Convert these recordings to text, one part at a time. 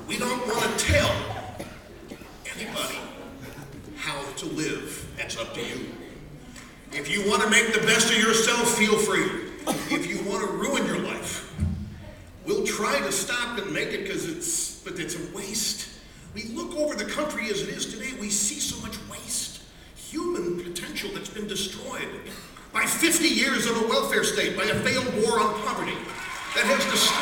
We don't want to tell anybody how to live. That's up to you. If you want to make the best of yourself, feel free. If you want to ruin your life, we'll try to stop and make it but it's a waste. We look over the country as it is today, we see so much waste. Human potential that's been destroyed by 50 years of a welfare state, by a failed war on poverty that has destroyed.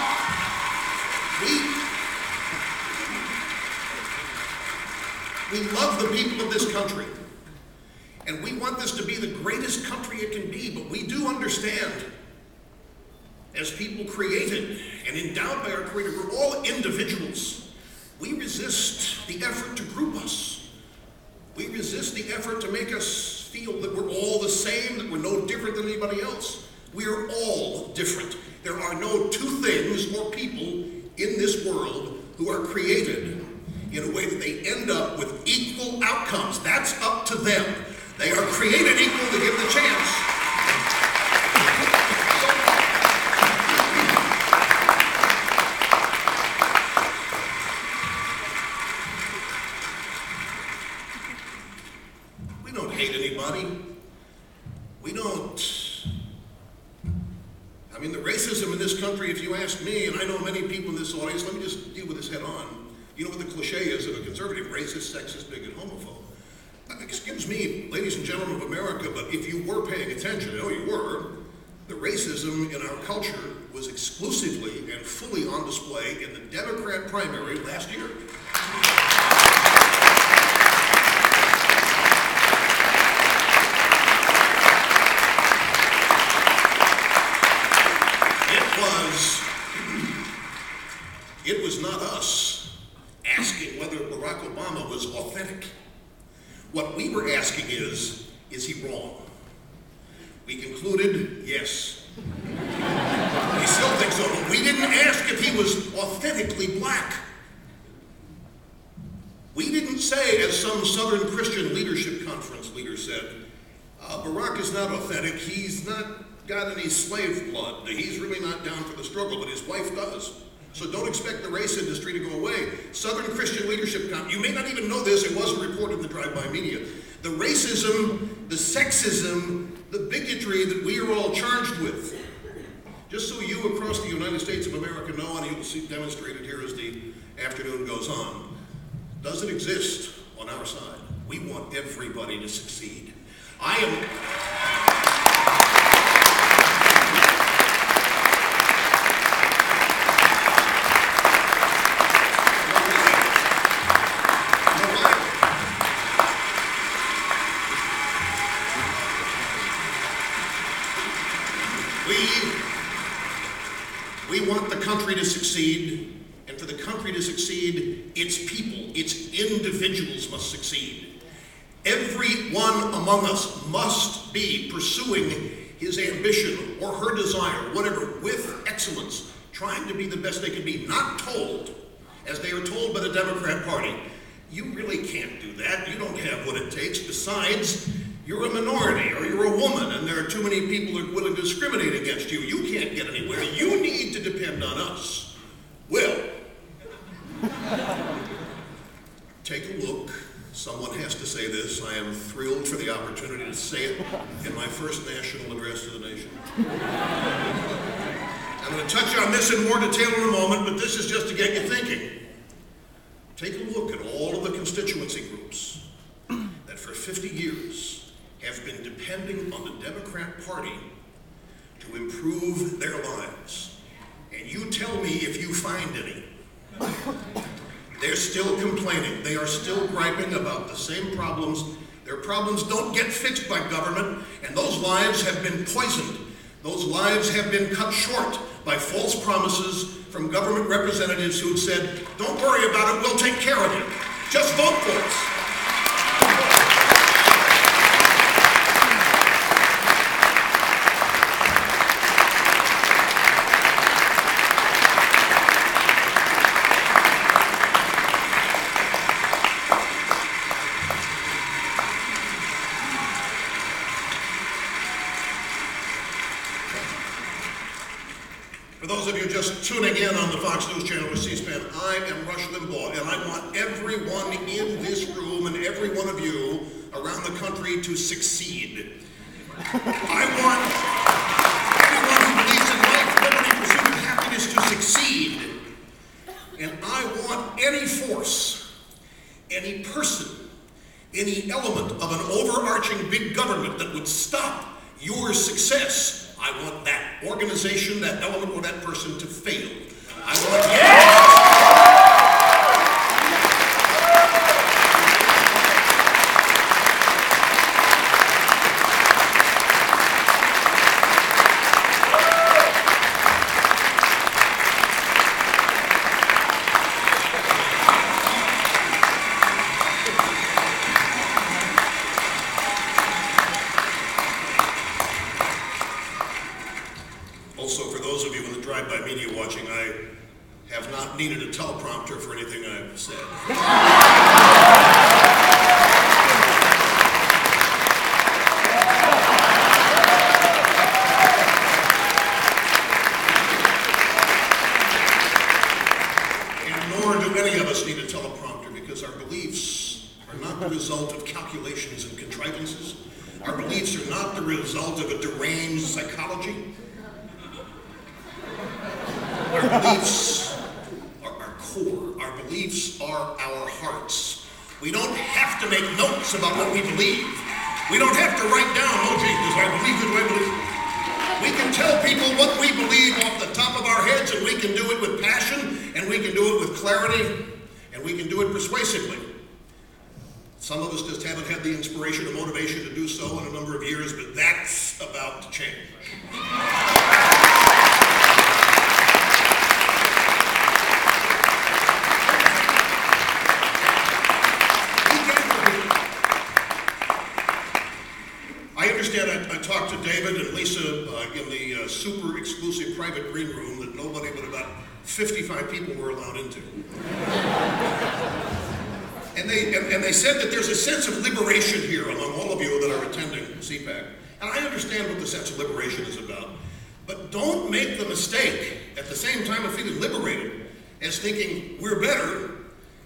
We love the people of this country, and we want this to be the greatest country it can be, but we do understand, as people created and endowed by our Creator, we're all individuals. We resist the effort to group us. We resist the effort to make us feel that we're all the same, that we're no different than anybody else. We are all different. There are no two things or people in this world who are created in a way that they end up with equal outcomes. That's up to them. They are created equal to give the chance. We don't hate anybody. We don't. I mean, the racism in this country, if you ask me, and I know many people in this audience, let me just deal with this head on. You know what the cliche is of a conservative: racist, sexist, bigot, homophobe. Excuse me, ladies and gentlemen of America, but if you were paying attention, I know you were, the racism in our culture was exclusively and fully on display in the Democrat primary last year. It was not us asking whether Barack Obama was authentic. What we were asking is he wrong? We concluded, yes. We still think so, but we didn't ask if he was authentically black. We didn't say, as some Southern Christian Leadership Conference leader said, Barack is not authentic, he's not got any slave blood, he's really not down for the struggle, but his wife does. So don't expect the race industry to go away. Southern Christian Leadership Conference, you may not even know this, it wasn't reported in the drive-by media. The racism, the sexism, the bigotry that we are all charged with, just so you across the United States of America know, and you will see demonstrated here as the afternoon goes on, doesn't exist on our side. We want everybody to succeed. We want the country to succeed, and for the country to succeed, its people, its individuals must succeed. Every one among us must be pursuing his ambition or her desire, whatever, with excellence, trying to be the best they can be, not told, as they are told by the Democrat Party, you really can't do that, you don't have what it takes, besides, you're a minority, or you're a woman, and there are too many people who are willing to discriminate against you. You can't get anywhere. You need to depend on us. Well, take a look. Someone has to say this. I am thrilled for the opportunity to say it in my first national address to the nation. I'm going to touch on this in more detail in a moment, but this is just to get you thinking. Take a look at all of the constituency groups that for 50 years have been depending on the Democrat Party to improve their lives. And you tell me if you find any. They're still complaining. They are still griping about the same problems. Their problems don't get fixed by government, and those lives have been poisoned. Those lives have been cut short by false promises from government representatives who'd said, don't worry about it, we'll take care of you. Just vote for us. For those of you just tuning in on the Fox News channel or C-SPAN, I am Rush Limbaugh, and I want everyone in this room and every one of you around the country to succeed. I want everyone who believes in life, liberty, pursuit, and happiness to succeed. And I want any force, any person, any element of an overarching big government that would stop your success. I want that organization, that element, or that person to fail. I want Also, for those of you in the drive-by media watching, I have not needed a teleprompter for anything I've said. And nor do any of us need a teleprompter, because our beliefs are not the result of calculations and contrivances. Our beliefs are not the result of a deranged psychology. Our beliefs are our core. Our beliefs are our hearts. We don't have to make notes about what we believe. We don't have to write down, oh gee, does I believe it, do I believe it? We can tell people what we believe off the top of our heads, and we can do it with passion, and we can do it with clarity, and we can do it persuasively. Some of us just haven't had the inspiration or motivation to do so in a number of years, but that's about to change. I talked to David and Lisa in the super exclusive private green room that nobody but about 55 people were allowed into. And they said that there's a sense of liberation here among all of you that are attending CPAC. And I understand what the sense of liberation is about. But don't make the mistake, at the same time of feeling liberated, as thinking we're better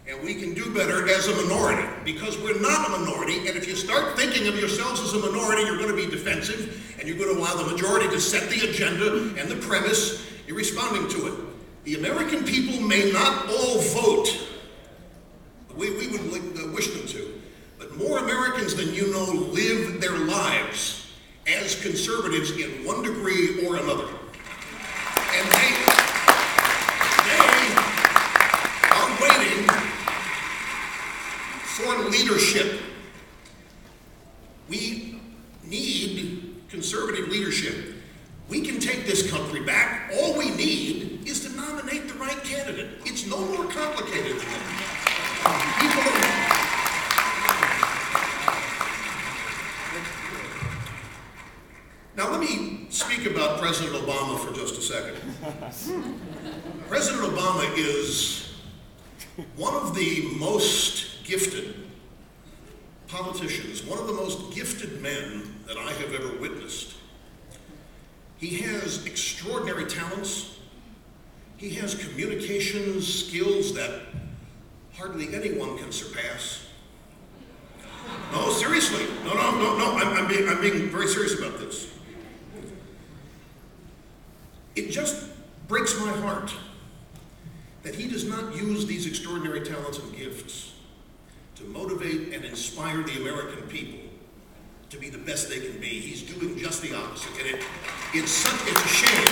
and we can do better as a minority, because we're not a minority. And if you start thinking of yourselves as a minority, you're going to be defensive, and you're going to allow the majority to set the agenda and the premise. You're responding to it. The American people may not all vote the way we would wish them to, but more Americans than you know live their lives as conservatives in one degree or another. And they are waiting for leadership. We need conservative leadership. We can take this country back. All we need is to nominate the right candidate. It's no more complicated than that. Now let me speak about President Obama for just a second. President Obama is one of the most gifted politicians, one of the most gifted men that I have ever witnessed. He has extraordinary talents. He has communication skills that hardly anyone can surpass. No, seriously. No. I'm being very serious about this. It just breaks my heart that he does not use these extraordinary talents and gifts to motivate and inspire the American people to be the best they can be. He's doing just the opposite, and it's a shame.